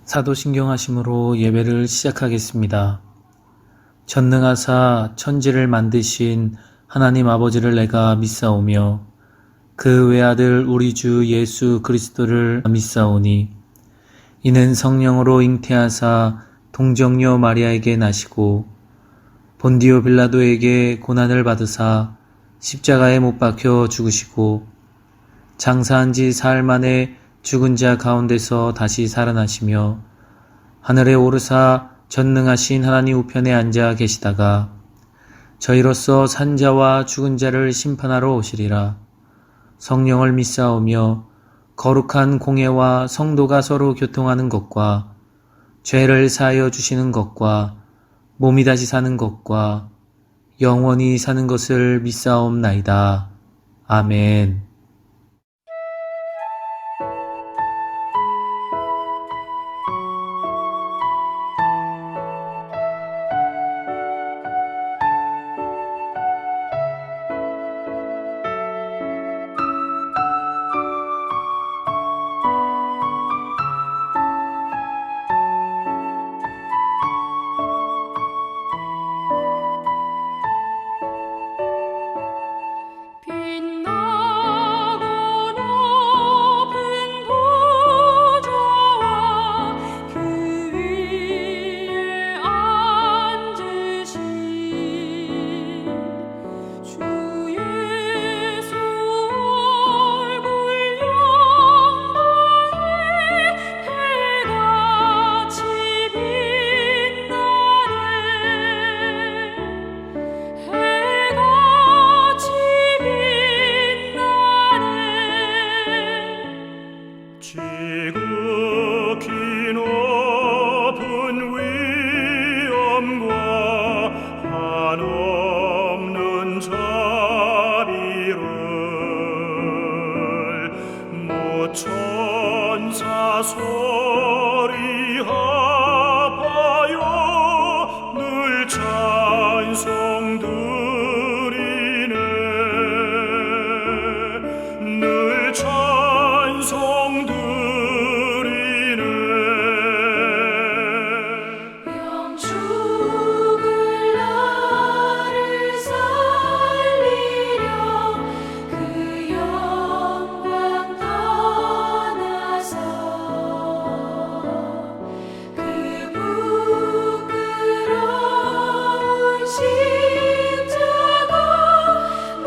사도신경하심으로 예배를 시작하겠습니다. 전능하사 천지를 만드신 하나님 아버지를 내가 믿사오며 그 외아들 우리 주 예수 그리스도를 믿사오니 이는 성령으로 잉태하사 동정녀 마리아에게 나시고 본디오 빌라도에게 고난을 받으사 십자가에 못 박혀 죽으시고 장사한 지 사흘 만에 죽은 자 가운데서 다시 살아나시며 하늘에 오르사 전능하신 하나님 우편에 앉아 계시다가 저희로서 산 자와 죽은 자를 심판하러 오시리라. 성령을 믿사오며 거룩한 공회와 성도가 서로 교통하는 것과 죄를 사하여 주시는 것과 몸이 다시 사는 것과 영원히 사는 것을 믿사옵나이다. 아멘. 천사 소리 합하여 늘 찬송 드리네 늘 찬송 드리네 영 죽을 나를 살리려 그 영광 떠나서 그 부끄러운 십자가 날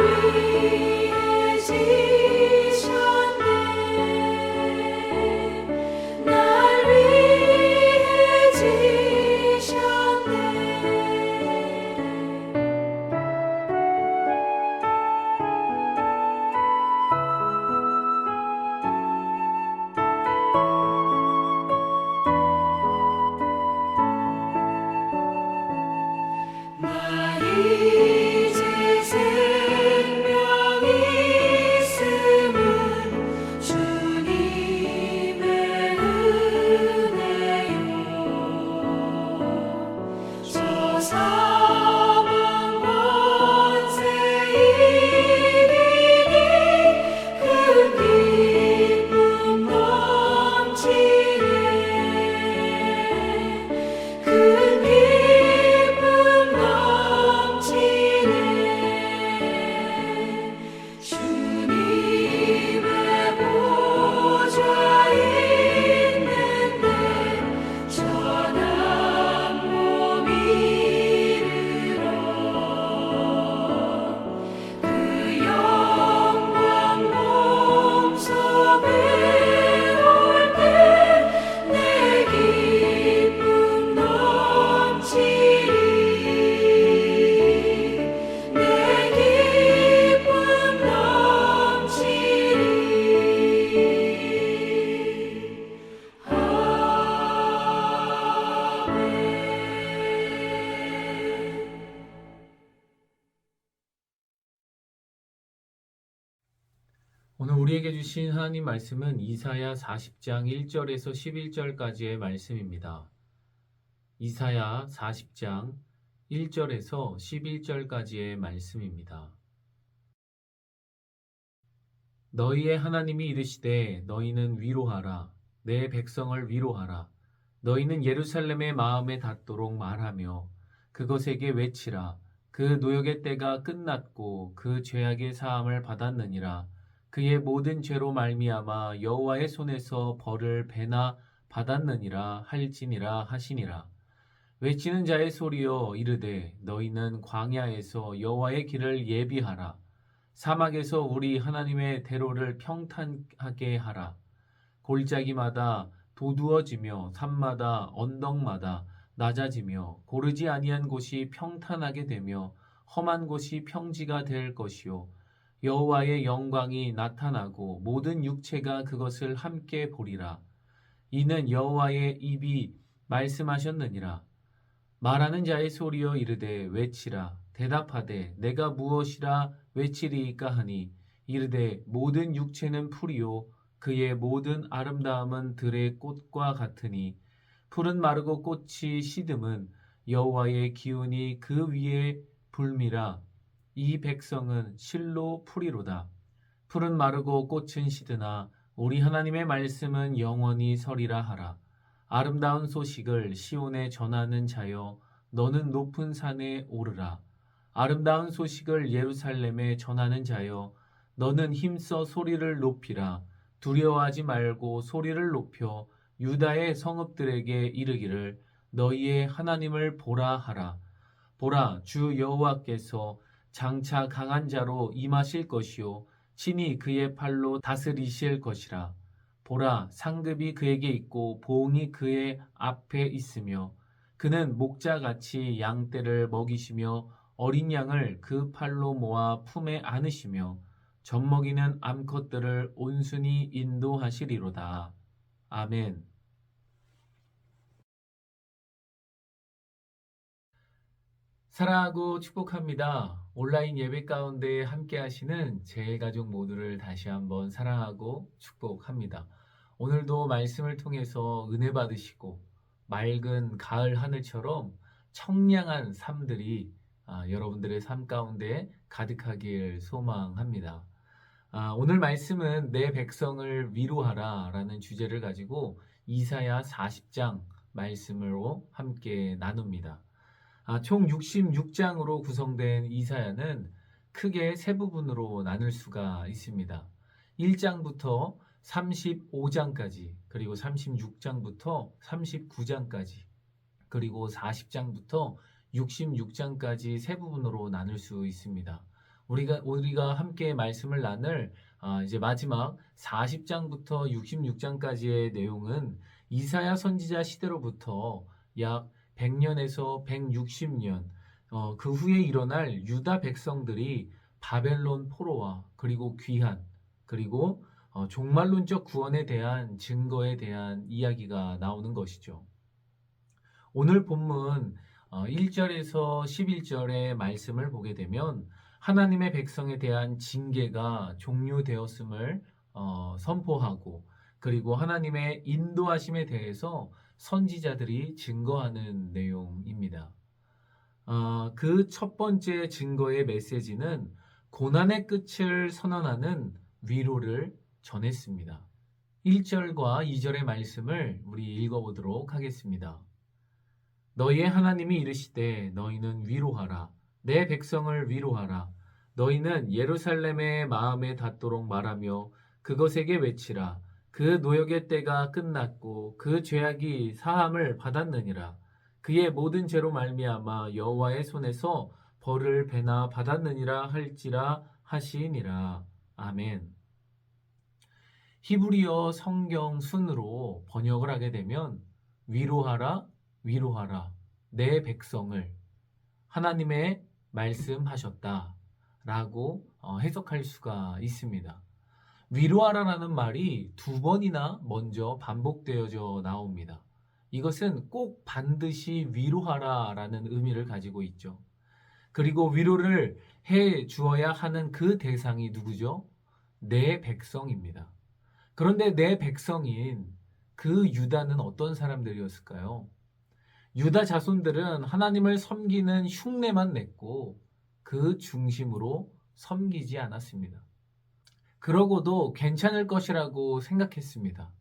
위해 지셨네 날 위해 지셨네 나 이제 생명 있음은 주님의 은혜요 저 사망 권세 이기니 그 기쁨 넘치네 그 기쁨 넘치네 주님의 보좌 있는데 전한 몸 이르러 그 영광 몸소 배울 때 내 기쁨 넘치리 내 기쁨 넘치리 아멘. 오늘 우리에게 주신 하나님 말씀은 이사야 40장 1절에서 11절까지의 말씀입니다. 이사야 40장 1절에서 11절까지의 말씀입니다. 너희의 하나님이 이르시되 너희는 위로하라. 내 백성을 위로하라. 너희는 예루살렘의 마음에 닿도록 말하며 그것에게 외치라. 그 노역의 때가 끝났고 그 죄악의 사함을 받았느니라. 그의 모든 죄로 말미암아 여호와의 손에서 벌을 배나 받았느니라 할지니라 하시니라. 외치는 자의 소리여 이르되 너희는 광야에서 여호와의 길을 예비하라. 사막에서 우리 하나님의 대로를 평탄하게 하라. 골짜기마다 도두어지며 산마다 언덕마다 낮아지며 고르지 아니한 곳이 평탄하게 되며 험한 곳이 평지가 될 것이요 여호와의 영광이 나타나고 모든 육체가 그것을 함께 보리라. 이는 여호와의 입이 말씀하셨느니라. 말하는 자의 소리여 이르되 외치라. 대답하되 내가 무엇이라 외치리이까 하니 이르되 모든 육체는 풀이요 그의 모든 아름다움은 들의 꽃과 같으니 풀은 마르고 꽃이 시듬은 여호와의 기운이 그 위에 불미라. 이 백성은 실로 풀이로다. 풀은 마르고 꽃은 시드나 우리 하나님의 말씀은 영원히 서리라 하라. 아름다운 소식을 시온에 전하는 자여 너는 높은 산에 오르라. 아름다운 소식을 예루살렘에 전하는 자여 너는 힘써 소리를 높이라. 두려워하지 말고 소리를 높여 유다의 성읍들에게 이르기를 너희의 하나님을 보라 하라. 보라 주 여호와께서 장차 강한 자로 임하실 것이요 친히 그의 팔로 다스리실 것이라. 보라 상급이 그에게 있고 보응이 그의 앞에 있으며 그는 목자같이 양떼를 먹이시며 어린 양을 그 팔로 모아 품에 안으시며 젖먹이는 암컷들을 온순히 인도하시리로다. 아멘. 사랑하고 축복합니다. 온라인 예배 가운데 함께 하시는 제 가족 모두를 다시 한번 사랑하고 축복합니다. 오늘도 말씀을 통해서 은혜 받으시고 맑은 가을 하늘처럼 청량한 삶들이 여러분들의 삶 가운데 가득하길 소망합니다. 오늘 말씀은 내 백성을 위로하라 라는 주제를 가지고 이사야 40장 말씀으로 함께 나눕니다. 총 66장으로 구성된 이사야는 크게 세 부분으로 나눌 수가 있습니다. 1장부터 35장까지, 그리고 36장부터 39장까지, 그리고 40장부터 66장까지 세 부분으로 나눌 수 있습니다. 우리가 함께 말씀을 나눌 이제 마지막 40장부터 66장까지의 내용은 이사야 선지자 시대로부터 약 100년에서 160년 그 후에 일어날 유다 백성들이 바벨론 포로와 그리고 귀환 그리고 종말론적 구원에 대한 증거에 대한 이야기가 나오는 것이죠. 오늘 본문 1절에서 11절의 말씀을 보게 되면 하나님의 백성에 대한 징계가 종료되었음을 선포하고 그리고 하나님의 인도하심에 대해서 선지자들이 증거하는 내용입니다. 그 첫 번째 증거의 메시지는 고난의 끝을 선언하는 위로를 전했습니다. 1절과 2절의 말씀을 우리 읽어보도록 하겠습니다. 너희의 하나님이 이르시되 너희는 위로하라. 내 백성을 위로하라. 너희는 예루살렘의 마음에 닿도록 말하며 그것에게 외치라. 그 노역의 때가 끝났고 그 죄악이 사함을 받았느니라. 그의 모든 죄로 말미암아 여호와의 손에서 벌을 배나 받았느니라 할지라 하시니라. 아멘. 히브리어 성경 순으로 번역을 하게 되면 위로하라, 위로하라, 내 백성을 하나님의 말씀하셨다 라고 해석할 수가 있습니다. 위로하라라는 말이 두 번이나 먼저 반복되어져 나옵니다. 이것은 꼭 반드시 위로하라라는 의미를 가지고 있죠. 그리고 위로를 해 주어야 하는 그 대상이 누구죠? 내 백성입니다. 그런데 내 백성인 그 유다는 어떤 사람들이었을까요? 유다 자손들은 하나님을 섬기는 흉내만 냈고 그 중심으로 섬기지 않았습니다. 그러고도 괜찮을 것이라고 생각했습니다.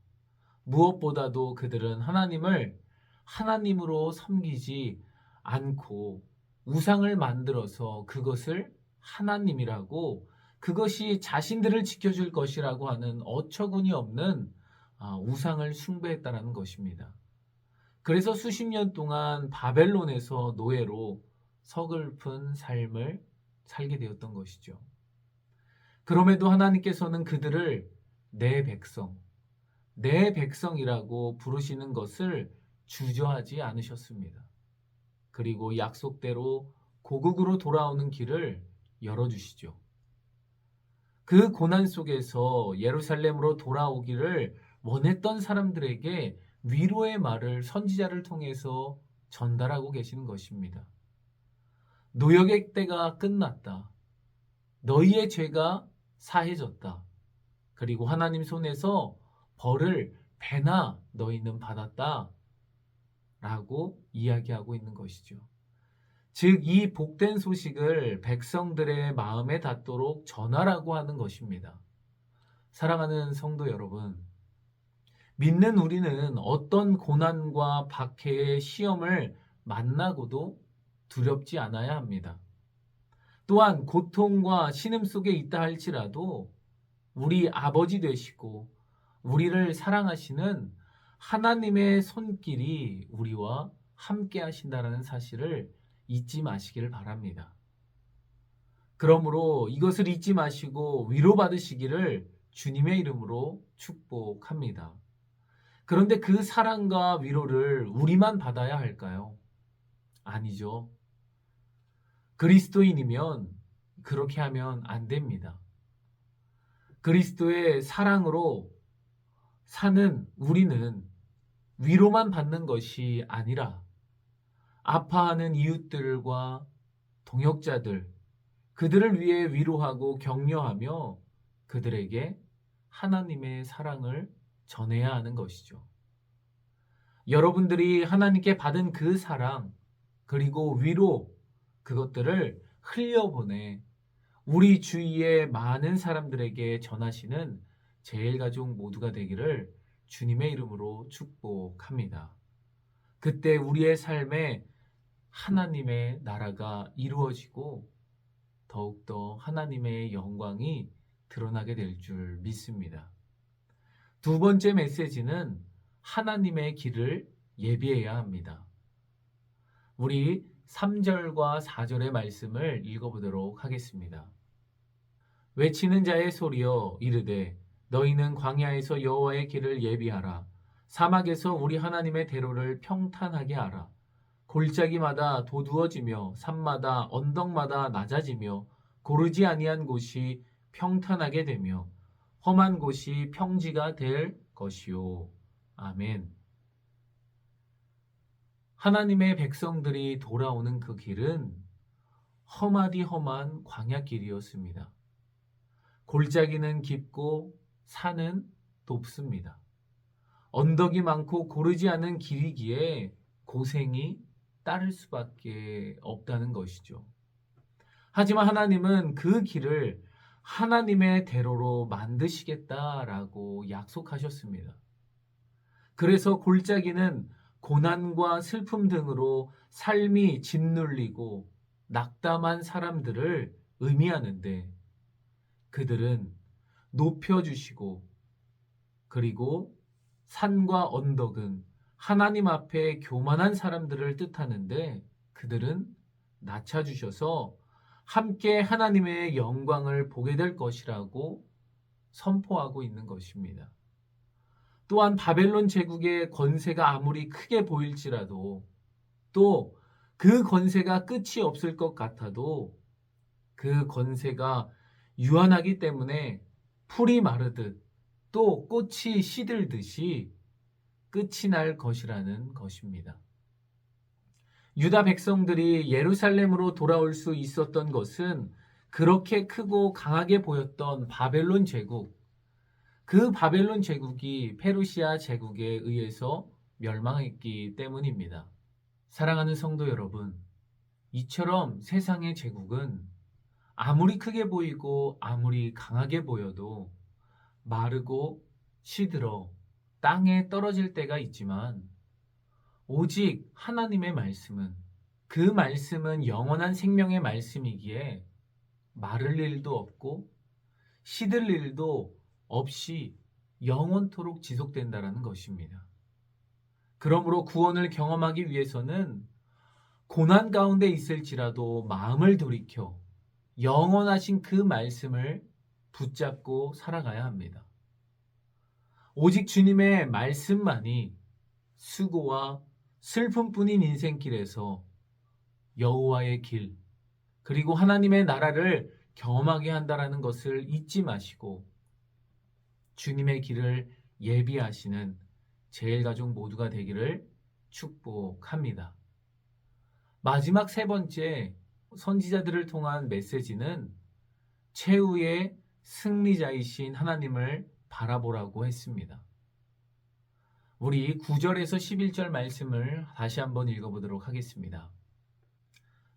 무엇보다도 그들은 하나님을 하나님으로 섬기지 않고 우상을 만들어서 그것을 하나님이라고, 그것이 자신들을 지켜줄 것이라고 하는 어처구니 없는 우상을 숭배했다라는 것입니다. 그래서 수십 년 동안 바벨론에서 노예로 서글픈 삶을 살게 되었던 것이죠. 그럼에도 하나님께서는 그들을 내 백성이라고 부르시는 것을 주저하지 않으셨습니다. 그리고 약속대로 고국으로 돌아오는 길을 열어주시죠. 그 고난 속에서 예루살렘으로 돌아오기를 원했던 사람들에게 위로의 말을 선지자를 통해서 전달하고 계시는 것입니다. 노역의 때가 끝났다. 너희의 죄가 사해졌다. 그리고 하나님 손에서 벌을 배나 너희는 받았다. 라고 이야기하고 있는 것이죠. 즉, 이 복된 소식을 백성들의 마음에 닿도록 전하라고 하는 것입니다. 사랑하는 성도 여러분, 믿는 우리는 어떤 고난과 박해의 시험을 만나고도 두렵지 않아야 합니다. 또한 고통과 신음 속에 있다 할지라도 우리 아버지 되시고 우리를 사랑하시는 하나님의 손길이 우리와 함께 하신다는 사실을 잊지 마시기를 바랍니다. 그러므로 이것을 잊지 마시고 위로받으시기를 주님의 이름으로 축복합니다. 그런데 그 사랑과 위로를 우리만 받아야 할까요? 아니죠. 그리스도인이면 그렇게 하면 안 됩니다. 그리스도의 사랑으로 사는 우리는 위로만 받는 것이 아니라 아파하는 이웃들과 동역자들, 그들을 위해 위로하고 격려하며 그들에게 하나님의 사랑을 전해야 하는 것이죠. 여러분들이 하나님께 받은 그 사랑, 그리고 위로, 그것들을 흘려보내 우리 주위의 많은 사람들에게 전하시는 제일가족 모두가 되기를 주님의 이름으로 축복합니다. 그때 우리의 삶에 하나님의 나라가 이루어지고 더욱더 하나님의 영광이 드러나게 될 줄 믿습니다. 두 번째 메시지는 하나님의 길을 예비해야 합니다. 우리 3절과 4절의 말씀을 읽어보도록 하겠습니다. 외치는 자의 소리여 이르되 너희는 광야에서 여호와의 길을 예비하라. 사막에서 우리 하나님의 대로를 평탄하게 하라. 골짜기마다 도두어지며 산마다 언덕마다 낮아지며 고르지 아니한 곳이 평탄하게 되며 험한 곳이 평지가 될 것이요. 아멘. 하나님의 백성들이 돌아오는 그 길은 험하디 험한 광야길이었습니다. 골짜기는 깊고 산은 높습니다. 언덕이 많고 고르지 않은 길이기에 고생이 따를 수밖에 없다는 것이죠. 하지만 하나님은 그 길을 하나님의 대로로 만드시겠다라고 약속하셨습니다. 그래서 골짜기는 고난과 슬픔 등으로 삶이 짓눌리고 낙담한 사람들을 의미하는데 그들은 높여주시고 그리고 산과 언덕은 하나님 앞에 교만한 사람들을 뜻하는데 그들은 낮춰주셔서 함께 하나님의 영광을 보게 될 것이라고 선포하고 있는 것입니다. 또한 바벨론 제국의 권세가 아무리 크게 보일지라도 또 그 권세가 끝이 없을 것 같아도 그 권세가 유한하기 때문에 풀이 마르듯 또 꽃이 시들듯이 끝이 날 것이라는 것입니다. 유다 백성들이 예루살렘으로 돌아올 수 있었던 것은 그렇게 크고 강하게 보였던 바벨론 제국, 그 바벨론 제국이 페르시아 제국에 의해서 멸망했기 때문입니다. 사랑하는 성도 여러분, 이처럼 세상의 제국은 아무리 크게 보이고 아무리 강하게 보여도 마르고 시들어 땅에 떨어질 때가 있지만 오직 하나님의 말씀은, 그 말씀은 영원한 생명의 말씀이기에 마를 일도 없고 시들 일도 없이 영원토록 지속된다라는 것입니다. 그러므로 구원을 경험하기 위해서는 고난 가운데 있을지라도 마음을 돌이켜 영원하신 그 말씀을 붙잡고 살아가야 합니다. 오직 주님의 말씀만이 수고와 슬픔뿐인 인생길에서 여호와의 길, 그리고 하나님의 나라를 경험하게 한다라는 것을 잊지 마시고 주님의 길을 예비하시는 제일가족 모두가 되기를 축복합니다. 마지막 세 번째 선지자들을 통한 메시지는 최후의 승리자이신 하나님을 바라보라고 했습니다. 우리 9절에서 11절 말씀을 다시 한번 읽어보도록 하겠습니다.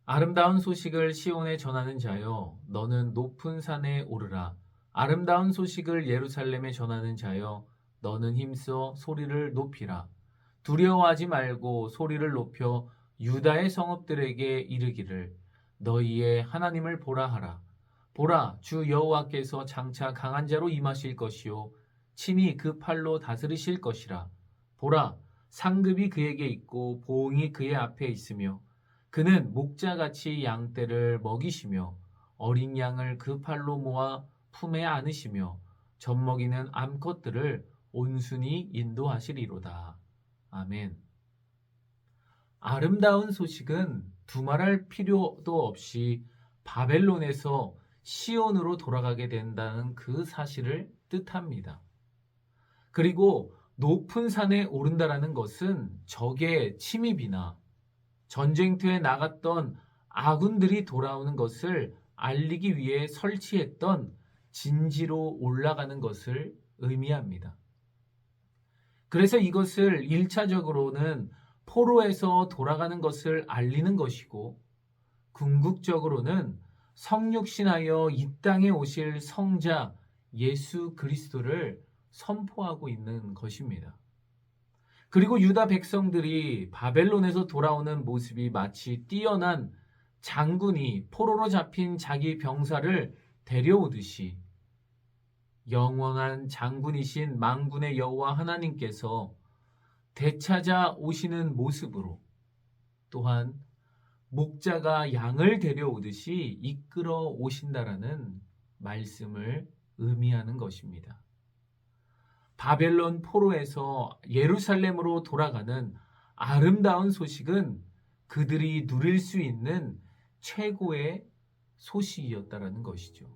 아름다운 소식을 시온에 전하는 자여, 너는 높은 산에 오르라. 아름다운 소식을 예루살렘에 전하는 자여, 너는 힘써 소리를 높이라. 두려워하지 말고 소리를 높여 유다의 성읍들에게 이르기를, 너희의 하나님을 보라 하라. 보라, 주 여호와께서 장차 강한 자로 임하실 것이요 친히 그 팔로 다스리실 것이라. 보라, 상급이 그에게 있고 보응이 그의 앞에 있으며 그는 목자같이 양떼를 먹이시며 어린 양을 그 팔로 모아 품에 안으시며 젖먹이는 암컷들을 온순히 인도하시리로다. 아멘. 아름다운 소식은 두말할 필요도 없이 바벨론에서 시온으로 돌아가게 된다는 그 사실을 뜻합니다. 그리고 높은 산에 오른다라는 것은 적의 침입이나 전쟁터에 나갔던 아군들이 돌아오는 것을 알리기 위해 설치했던 진지로 올라가는 것을 의미합니다. 그래서 이것을 1차적으로는 포로에서 돌아가는 것을 알리는 것이고, 궁극적으로는 성육신하여 이 땅에 오실 성자 예수 그리스도를 선포하고 있는 것입니다. 그리고 유다 백성들이 바벨론에서 돌아오는 모습이 마치 뛰어난 장군이 포로로 잡힌 자기 병사를 데려오듯이 영원한 장군이신 만군의 여호와 하나님께서 되찾아 오시는 모습으로, 또한 목자가 양을 데려오듯이 이끌어 오신다라는 말씀을 의미하는 것입니다. 바벨론 포로에서 예루살렘으로 돌아가는 아름다운 소식은 그들이 누릴 수 있는 최고의 소식이었다라는 것이죠.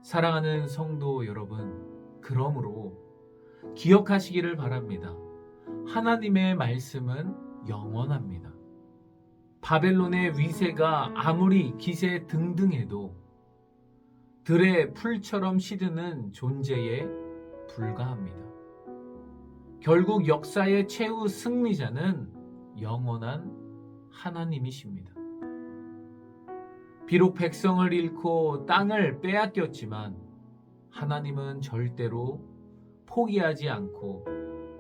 사랑하는 성도 여러분, 그러므로 기억하시기를 바랍니다. 하나님의 말씀은 영원합니다. 바벨론의 위세가 아무리 기세 등등해도 들의 풀처럼 시드는 존재에 불과합니다. 결국 역사의 최후 승리자는 영원한 하나님이십니다. 비록 백성을 잃고 땅을 빼앗겼지만 하나님은 절대로 포기하지 않고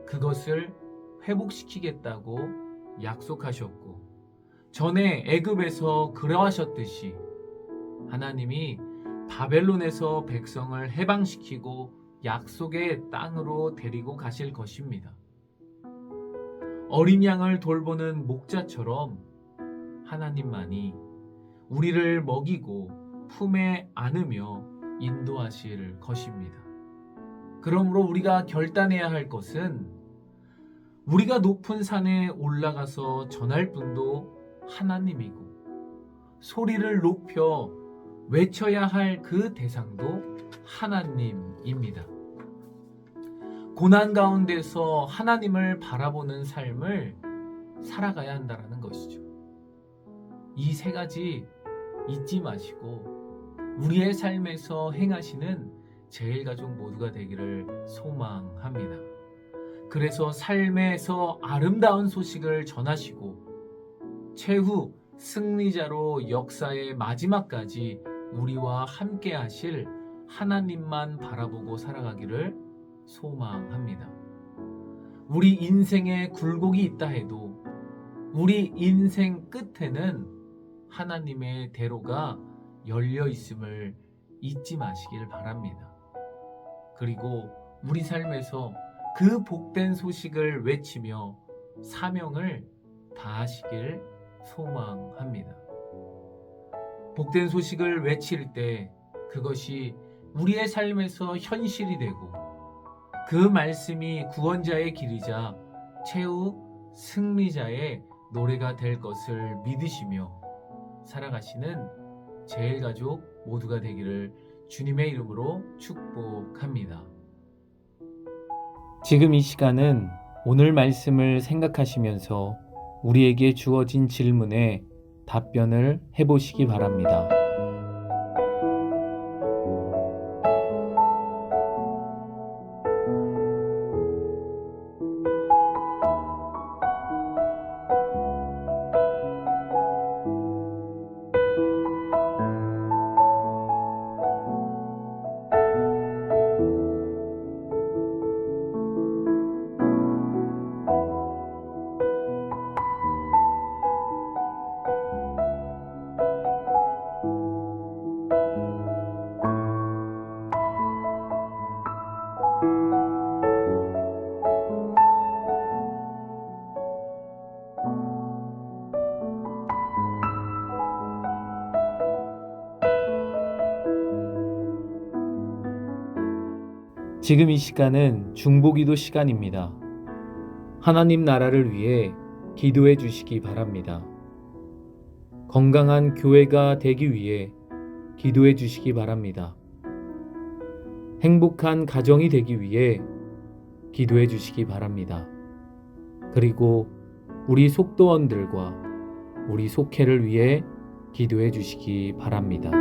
그것을 회복시키겠다고 약속하셨고, 전에 애굽에서 그러하셨듯이 하나님이 바벨론에서 백성을 해방시키고 약속의 땅으로 데리고 가실 것입니다. 어린 양을 돌보는 목자처럼 하나님만이 우리를 먹이고 품에 안으며 인도하실 것입니다. 그러므로 우리가 결단해야 할 것은 우리가 높은 산에 올라가서 전할 분도 하나님이고 소리를 높여 외쳐야 할 그 대상도 하나님입니다. 고난 가운데서 하나님을 바라보는 삶을 살아가야 한다는 것이죠. 이 세 가지 잊지 마시고 우리의 삶에서 행하시는 제일가족 모두가 되기를 소망합니다. 그래서 삶에서 아름다운 소식을 전하시고 최후 승리자로 역사의 마지막까지 우리와 함께 하실 하나님만 바라보고 살아가기를 소망합니다. 우리 인생에 굴곡이 있다 해도 우리 인생 끝에는 하나님의 대로가 열려 있음을 잊지 마시길 바랍니다. 그리고 우리 삶에서 그 복된 소식을 외치며 사명을 다하시길 소망합니다. 복된 소식을 외칠 때 그것이 우리의 삶에서 현실이 되고 그 말씀이 구원자의 길이자 최후 승리자의 노래가 될 것을 믿으시며 살아가시는 제일가족 모두가 되기를 주님의 이름으로 축복합니다. 지금 이 시간은 오늘 말씀을 생각하시면서 우리에게 주어진 질문에 답변을 해보시기 바랍니다. 지금 이 시간은 중보기도 시간입니다. 하나님 나라를 위해 기도해 주시기 바랍니다. 건강한 교회가 되기 위해 기도해 주시기 바랍니다. 행복한 가정이 되기 위해 기도해 주시기 바랍니다. 그리고 우리 속도원들과 우리 속회를 위해 기도해 주시기 바랍니다.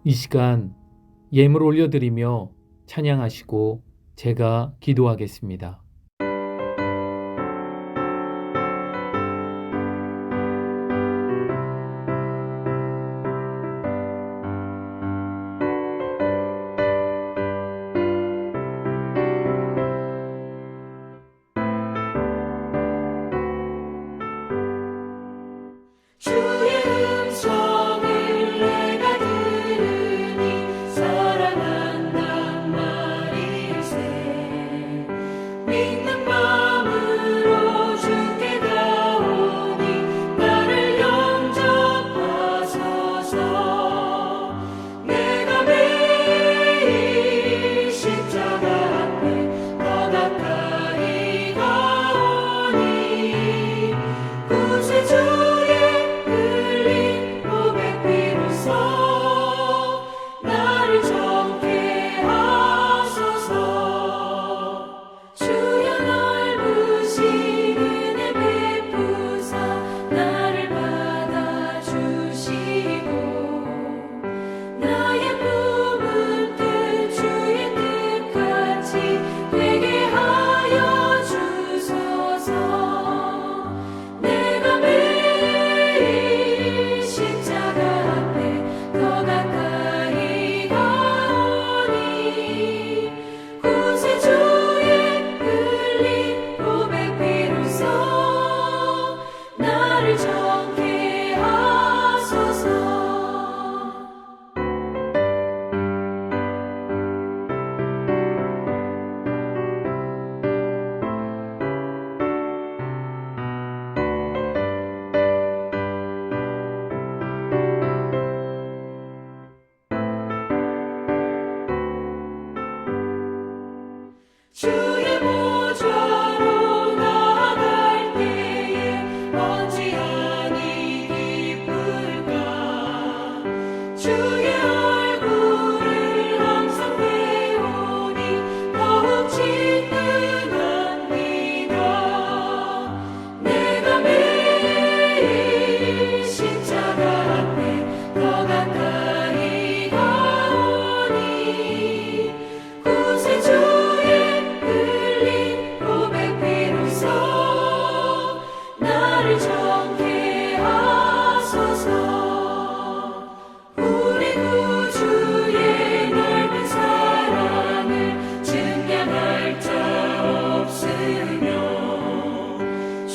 이 시간 예물 올려드리며 찬양하시고 제가 기도하겠습니다. 주의 음성을 내가 들으니 사랑한단 말일세.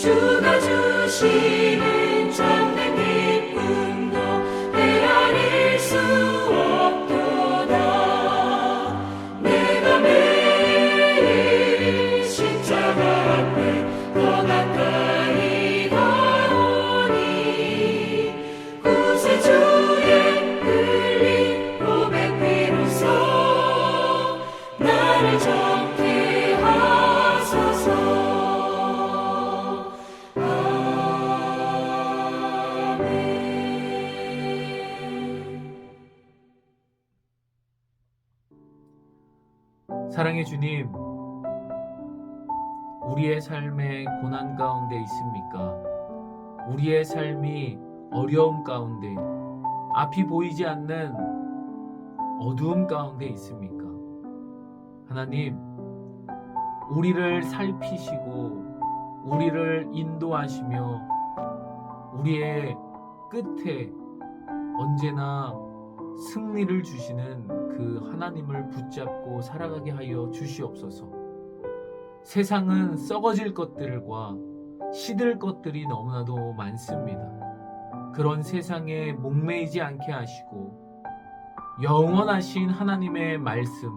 주가 주시는 참된 기쁨도 헤아릴 수 없도다. 내가 매일 십자가 앞에 더 가까이 가오니 구세주의 흘린 보배 피로써 나를 정케 하소서. 사랑의 주님, 우리의 삶의 고난 가운데 있습니까? 우리의 삶이 어려움 가운데, 앞이 보이지 않는 어두움 가운데 있습니까? 하나님, 우리를 살피시고 우리를 인도하시며 우리의 끝에 언제나 승리를 주시는 그 하나님을 붙잡고 살아가게 하여 주시옵소서. 세상은 썩어질 것들과 시들 것들이 너무나도 많습니다. 그런 세상에 목매이지 않게 하시고 영원하신 하나님의 말씀,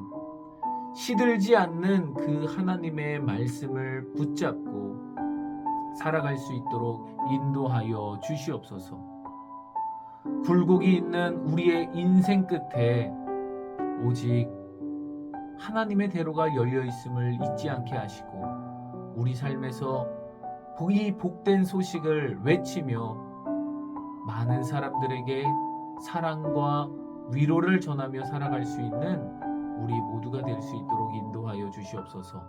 시들지 않는 그 하나님의 말씀을 붙잡고 살아갈 수 있도록 인도하여 주시옵소서. 굴곡이 있는 우리의 인생 끝에 오직 하나님의 대로가 열려 있음을 잊지 않게 하시고 우리 삶에서 이 복된 소식을 외치며 많은 사람들에게 사랑과 위로를 전하며 살아갈 수 있는 우리 모두가 될 수 있도록 인도하여 주시옵소서.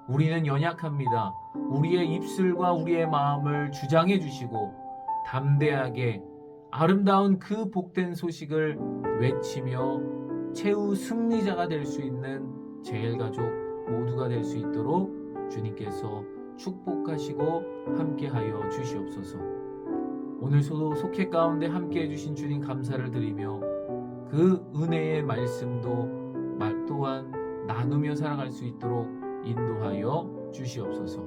우리는 연약합니다. 우리의 입술과 우리의 마음을 주장해 주시고 담대하게 아름다운 그 복된 소식을 외치며 최후 승리자가 될 수 있는 제일가족 모두가 될 수 있도록 주님께서 축복하시고 함께하여 주시옵소서. 오늘 속회 가운데 함께해 주신 주님 감사를 드리며 그 은혜의 말씀도 또한 나누며 살아갈 수 있도록 인도하여 주시옵소서.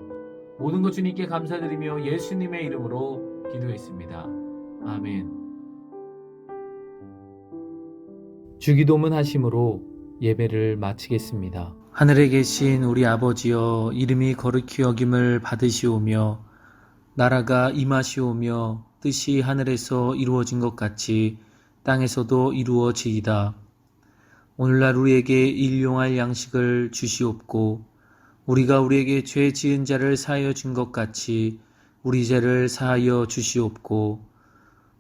모든 것 주님께 감사드리며 예수님의 이름으로 기도했습니다. 아멘. 주기도문 하심으로 예배를 마치겠습니다. 하늘에 계신 우리 아버지여, 이름이 거룩히 여김을 받으시오며 나라가 임하시오며 뜻이 하늘에서 이루어진 것 같이 땅에서도 이루어지이다. 오늘날 우리에게 일용할 양식을 주시옵고 우리가 우리에게 죄 지은 자를 사하여 준 것 같이 우리 죄를 사하여 주시옵고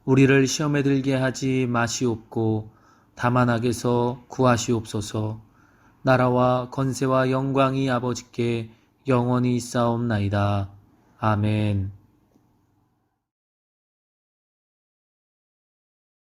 우리를 시험에 들게 하지 마시옵고 다만 악에서 구하시옵소서. 나라와 권세와 영광이 아버지께 영원히 있사옵나이다. 아멘.